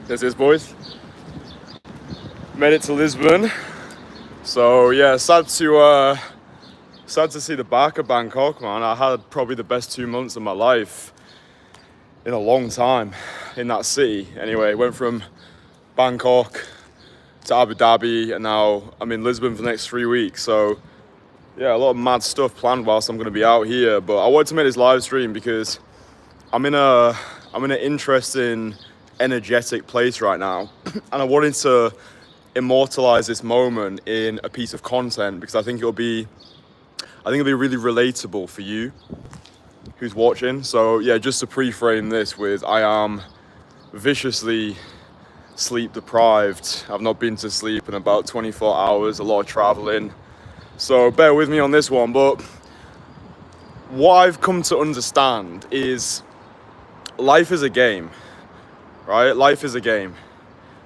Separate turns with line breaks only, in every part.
This is, boys. Made it to Lisbon. So yeah, sad to see the back of Bangkok, man. I had probably the best 2 months of my life in a long time in that city. Anyway, went from Bangkok to Abu Dhabi, and now I'm in Lisbon for the next 3 weeks. So yeah, a lot of mad stuff planned whilst I'm going to be out here. But I wanted to make this live stream because I'm in an interesting, energetic place right now, and I wanted to immortalize this moment in a piece of content because I think it'll be really relatable for you who's watching. So yeah, just to pre-frame this with, I am viciously sleep deprived. I've not been to sleep in about 24 hours, a lot of traveling. So bear with me on this one. But what I've come to understand is life is a game, right? Life is a game.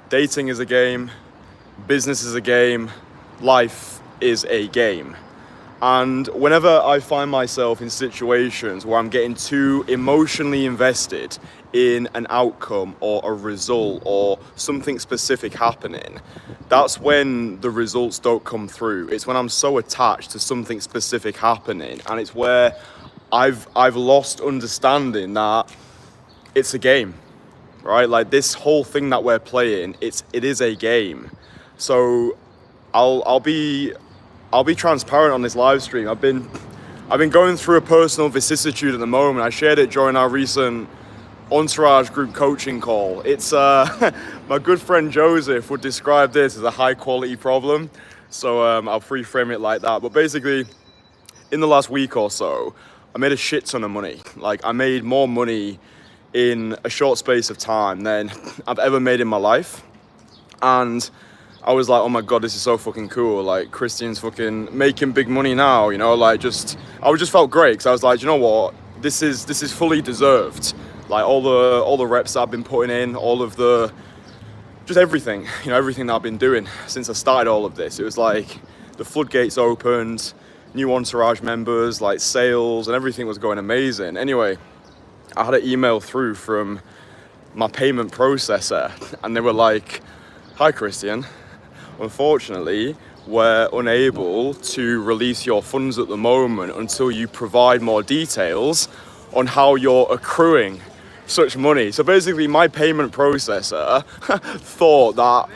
Dating is a game. Business is a game. Life is a game. And whenever I find myself in situations where I'm getting too emotionally invested in an outcome or a result or something specific happening, that's when the results don't come through. It's when I'm so attached to something specific happening, and it's where I've lost understanding that it's a game, right? Like this whole thing that we're playing, it is a game. So I'll be transparent on this live stream. I've been going through a personal vicissitude at the moment. I shared it during our recent Entourage group coaching call. It's my good friend Joseph would describe this as a high quality problem. So I'll frame it like that. But basically, in the last week or so, I made a shit ton of money. Like, I made more money in a short space of time than I've ever made in my life. And I was like, oh my God, this is so fucking cool. Like, Kristian's fucking making big money now, you know, like I just felt great. Cause I was like, you know what, this is fully deserved. Like all the reps I've been putting in, all of just everything, you know, everything that I've been doing since I started all of this. It was like the floodgates opened, new Entourage members, like sales, and everything was going amazing. Anyway, I had an email through from my payment processor, and they were like, hi Kristian, unfortunately, we're unable to release your funds at the moment until you provide more details on how you're accruing such money. So basically, my payment processor thought that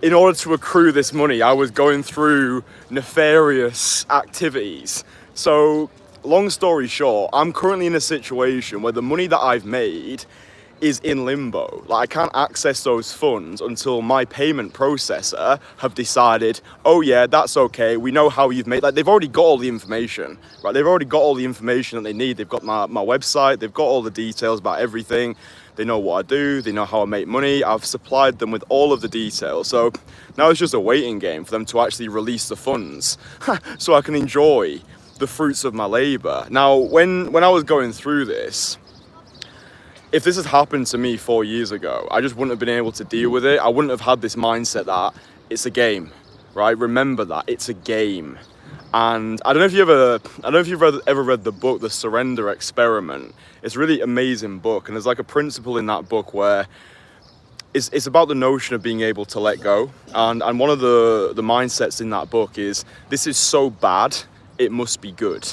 in order to accrue this money, I was going through nefarious activities. So long story short, I'm currently in a situation where the money that I've made is in limbo. Like, I can't access those funds until my payment processor have decided, oh yeah, that's okay, we know how you've made, like, they've already got all the information, right? They've already got all the information that they need. They've got my website, they've got all the details about everything. They know what I do, they know how I make money. I've supplied them with all of the details. So now it's just a waiting game for them to actually release the funds so I can enjoy the fruits of my labor. Now, when I was going through this, if this had happened to me 4 years ago, I just wouldn't have been able to deal with it. I wouldn't have had this mindset that it's a game, right? Remember that it's a game. And I don't know if you've ever read the book, The Surrender Experiment. It's a really amazing book, and there's like a principle in that book where it's about the notion of being able to let go. And one of the mindsets in that book is, this is so bad, it must be good.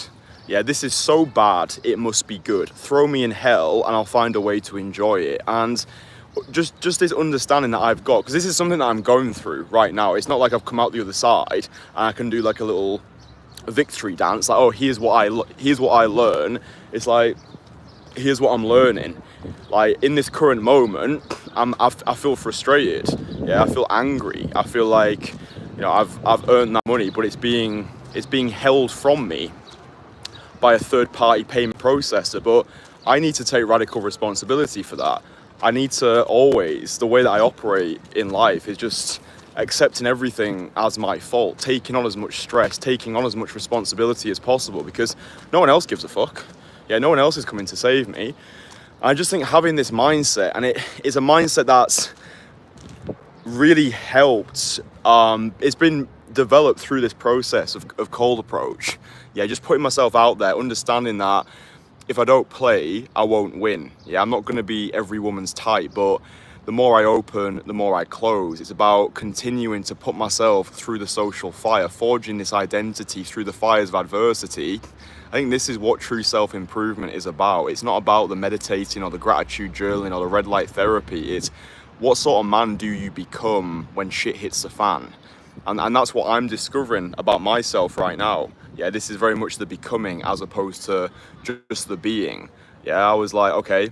Yeah, this is so bad, it must be good. Throw me in hell and I'll find a way to enjoy it. And just this understanding that I've got, because this is something that I'm going through right now. It's not like I've come out the other side and I can do like a little victory dance, like, oh, here's what I learn. It's like, here's what I'm learning. Like, in this current moment, I feel frustrated. Yeah, I feel angry. I feel like, you know, I've earned that money, but it's being held from me by a third-party payment processor. But I need to take radical responsibility for that. I need to always, the way that I operate in life is just accepting everything as my fault, taking on as much stress, taking on as much responsibility as possible, because no one else gives a fuck. Yeah, no one else is coming to save me. I just think having this mindset, and it is a mindset that's really helped. It's been developed through this process of cold approach. Yeah, just putting myself out there, understanding that if I don't play, I won't win. Yeah, I'm not going to be every woman's type, but the more I open, the more I close. It's about continuing to put myself through the social fire, forging this identity through the fires of adversity. I think this is what true self-improvement is about. It's not about the meditating or the gratitude journaling or the red light therapy. It's what sort of man do you become when shit hits the fan? And that's what I'm discovering about myself right now. Yeah, this is very much the becoming as opposed to just the being. Yeah, I was like, okay,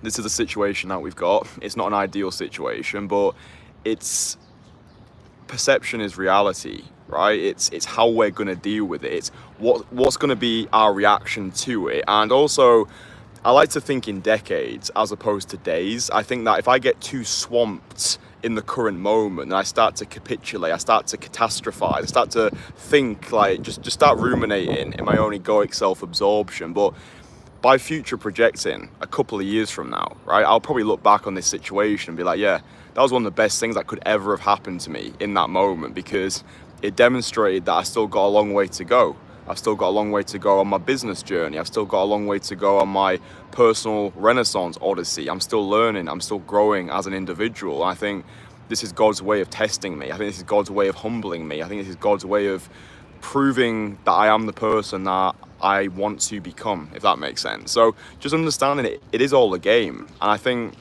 this is a situation that we've got. It's not an ideal situation, but it's perception is reality, right? It's how we're going to deal with it. It's what's going to be our reaction to it. And also, I like to think in decades as opposed to days. I think that if I get too swamped in the current moment and I start to capitulate, I start to catastrophize, I start to think, like, just start ruminating in my own egoic self-absorption. But by future projecting a couple of years from now, right, I'll probably look back on this situation and be like, yeah, that was one of the best things that could ever have happened to me in that moment, because it demonstrated that I still got a long way to go. I've still got a long way to go on my business journey. I've still got a long way to go on my personal renaissance odyssey. I'm still learning. I'm still growing as an individual. I think this is God's way of testing me. I think this is God's way of humbling me. I think this is God's way of proving that I am the person that I want to become, if that makes sense. So just understanding it is all a game. And I think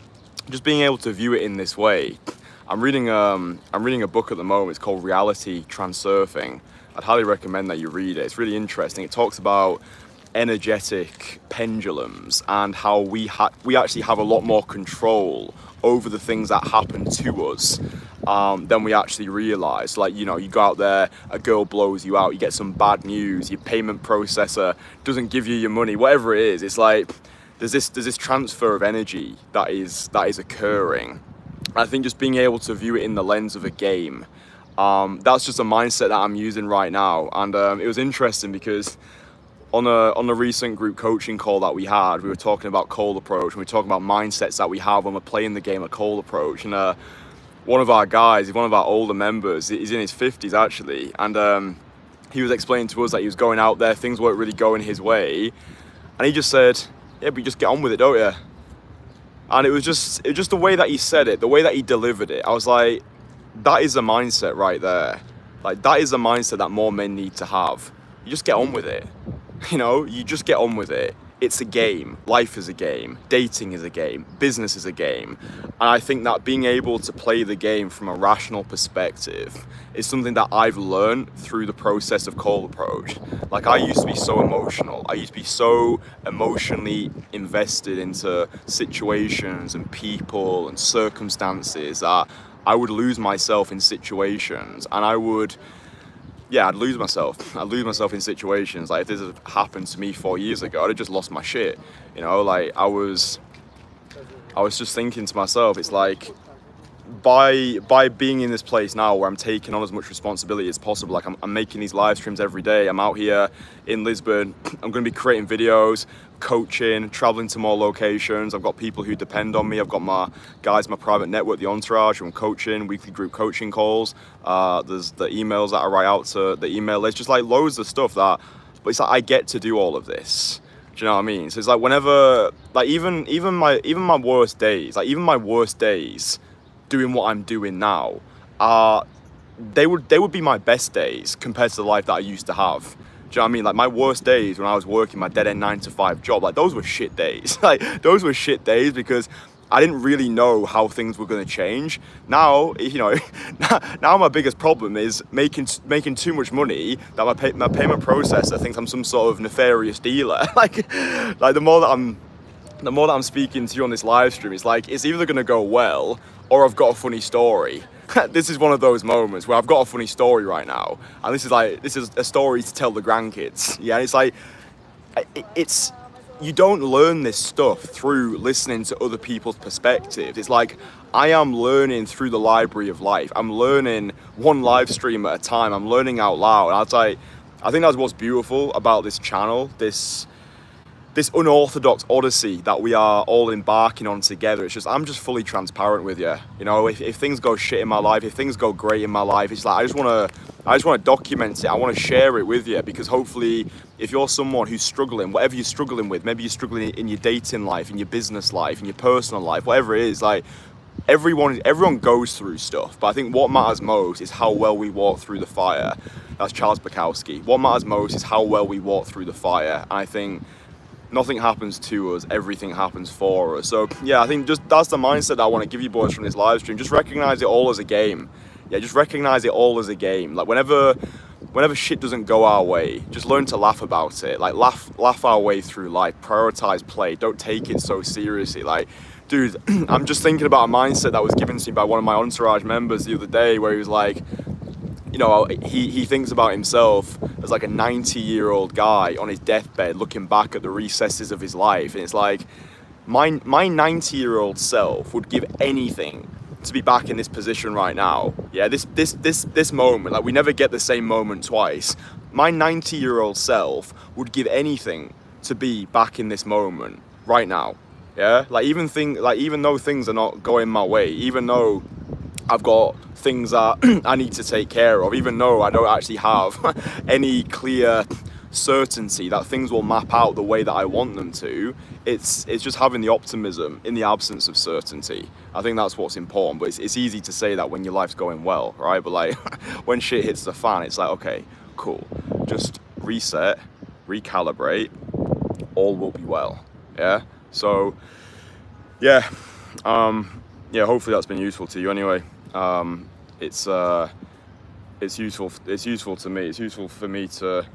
just being able to view it in this way. I'm reading a book at the moment. It's called Reality Transurfing. I'd highly recommend that you read it. It's really interesting. It talks about energetic pendulums and how we actually have a lot more control over the things that happen to us than we actually realize. Like, you know, you go out there, a girl blows you out, you get some bad news, your payment processor doesn't give you your money, whatever it is. It's like there's this transfer of energy that is occurring. I think just being able to view it in the lens of a game, that's just a mindset that I'm using right now. And it was interesting because on a recent group coaching call that we had, we were talking about cold approach, and we were talking about mindsets that we have when we're playing the game of cold approach. And one of our guys, one of our older members, he's in his 50s actually, and he was explaining to us that he was going out there, things weren't really going his way, and he just said, yeah, but you just get on with it, don't you? And it was just the way that he said it, the way that he delivered it. I was like, that is a mindset right there. Like, that is a mindset that more men need to have. You just get on with it. You know, you just get on with it. It's a game. Life is a game. Dating is a game. Business is a game. And I think that being able to play the game from a rational perspective is something that I've learned through the process of cold approach. Like, I used to be so emotional. I used to be so emotionally invested into situations and people and circumstances that I would lose myself in situations, and I'd lose myself. I'd lose myself in situations. Like, if this had happened to me 4 years ago, I'd have just lost my shit. You know, like, I was just thinking to myself, it's like, by being in this place now where I'm taking on as much responsibility as possible, like I'm making these live streams every day. I'm out here in Lisbon. I'm going to be creating videos, coaching, traveling to more locations. I've got people who depend on me. I've got my guys, my private network, the Entourage, who I'm coaching, weekly group coaching calls. There's the emails that I write out to the email list, just like loads of stuff that, but it's like I get to do all of this. Do you know what I mean? So it's like whenever, like even my worst days, doing what I'm doing now, they would be my best days compared to the life that I used to have. Do you know what I mean? Like, my worst days when I was working my dead-end 9-to-5 job, like, those were shit days. Like, those were shit days because I didn't really know how things were going to change. Now, you know, now my biggest problem is making too much money that my payment processor thinks I'm some sort of nefarious dealer. like the more that I'm speaking to you on this live stream, it's like, it's either going to go well or I've got a funny story. This is one of those moments where I've got a funny story right now, and this is a story to tell the grandkids. Yeah, it's like, you don't learn this stuff through listening to other people's perspectives. It's like, I am learning through the library of life. I'm learning one live stream at a time. I'm learning out loud. And I think that's what's beautiful about this channel, this unorthodox odyssey that we are all embarking on together. It's just, I'm just fully transparent with you. You know, if things go shit in my life, if things go great in my life, it's like, I just want to document it. I want to share it with you, because hopefully, if you're someone who's struggling, whatever you're struggling with, maybe you're struggling in your dating life, in your business life, in your personal life, whatever it is, like, everyone goes through stuff, but I think what matters most is how well we walk through the fire. That's Charles Bukowski. What matters most is how well we walk through the fire. And I think nothing happens to us, everything happens for us. So yeah, I think just that's the mindset that I want to give you boys from this live stream. Just recognize it all as a game. Yeah, just recognize it all as a game. Like whenever shit doesn't go our way, just learn to laugh about it. Like laugh our way through life. Prioritize play. Don't take it so seriously. Like, dude, I'm just thinking about a mindset that was given to me by one of my Entourage members the other day, where he was like, you know, he thinks about himself as like a 90-year-old guy on his deathbed looking back at the recesses of his life. And it's like, my 90-year-old self would give anything to be back in this position right now. Yeah, this moment, like we never get the same moment twice. My 90-year-old self would give anything to be back in this moment right now. Yeah, like even though things are not going my way, even though I've got things that I need to take care of, even though I don't actually have any clear certainty that things will map out the way that I want them to, it's just having the optimism in the absence of certainty. I think that's what's important, but it's easy to say that when your life's going well, right? But like when shit hits the fan, it's like, okay, cool, just reset, recalibrate, all will be well. Yeah, so yeah, hopefully that's been useful to you anyway. It's useful to me. It's useful for me to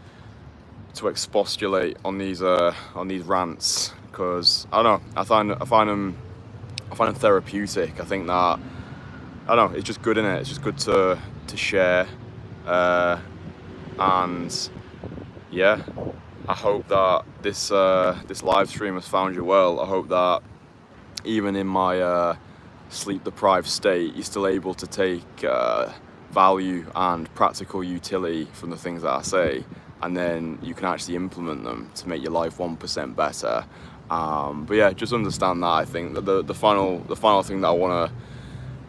expostulate on these rants, because I don't know, I find them therapeutic. I think that, I don't know, it's just good, innit? It's just good to share, and yeah, I hope that this live stream has found you well. I hope that even in my sleep deprived state, you're still able to take value and practical utility from the things that I say, and then you can actually implement them to make your life 1% better. But yeah, just understand that I think that the final thing that I want to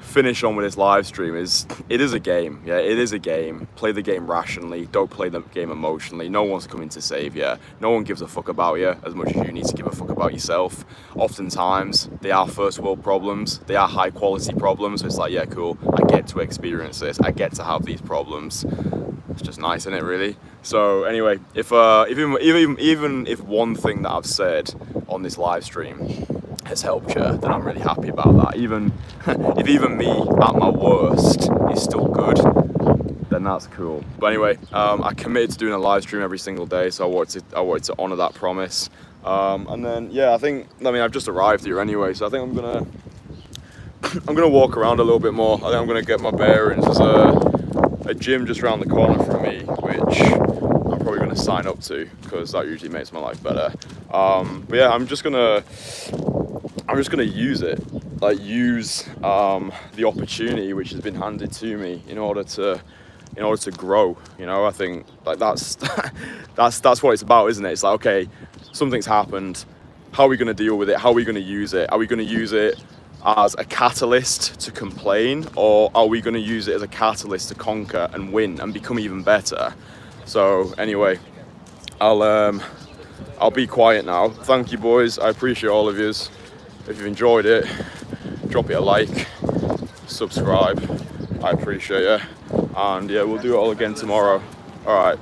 finish on with this live stream is, it is a game. Yeah, it is a game. Play the game rationally. Don't play the game emotionally. No one's coming to save you. No one gives a fuck about you as much as you need to give a fuck about yourself. Oftentimes, they are first world problems. They are high quality problems. So it's like, yeah, cool. I get to experience this. I get to have these problems. It's just nice, isn't it, really? So anyway, if even if one thing that I've said on this live stream has helped you, then I'm really happy about that. Even if even me at my worst is still good, then that's cool. But anyway, I committed to doing a live stream every single day, so I wanted to honor that promise. And then yeah, I've just arrived here anyway, so I think I'm gonna walk around a little bit more. I think I'm gonna get my bearings. There's a gym just around the corner from me, which I'm probably gonna sign up to, because that usually makes my life better. But yeah, I'm just gonna use it, like use the opportunity which has been handed to me in order to grow. You know, I think like that's what it's about, isn't it? It's like, okay, something's happened. How are we going to deal with it? How are we going to use it? Are we going to use it as a catalyst to complain, or are we going to use it as a catalyst to conquer and win and become even better? So anyway, I'll be quiet now. Thank you, boys. I appreciate all of yous. If you've enjoyed it, drop it a like, subscribe. I appreciate you. And yeah, we'll do it all again tomorrow. All right.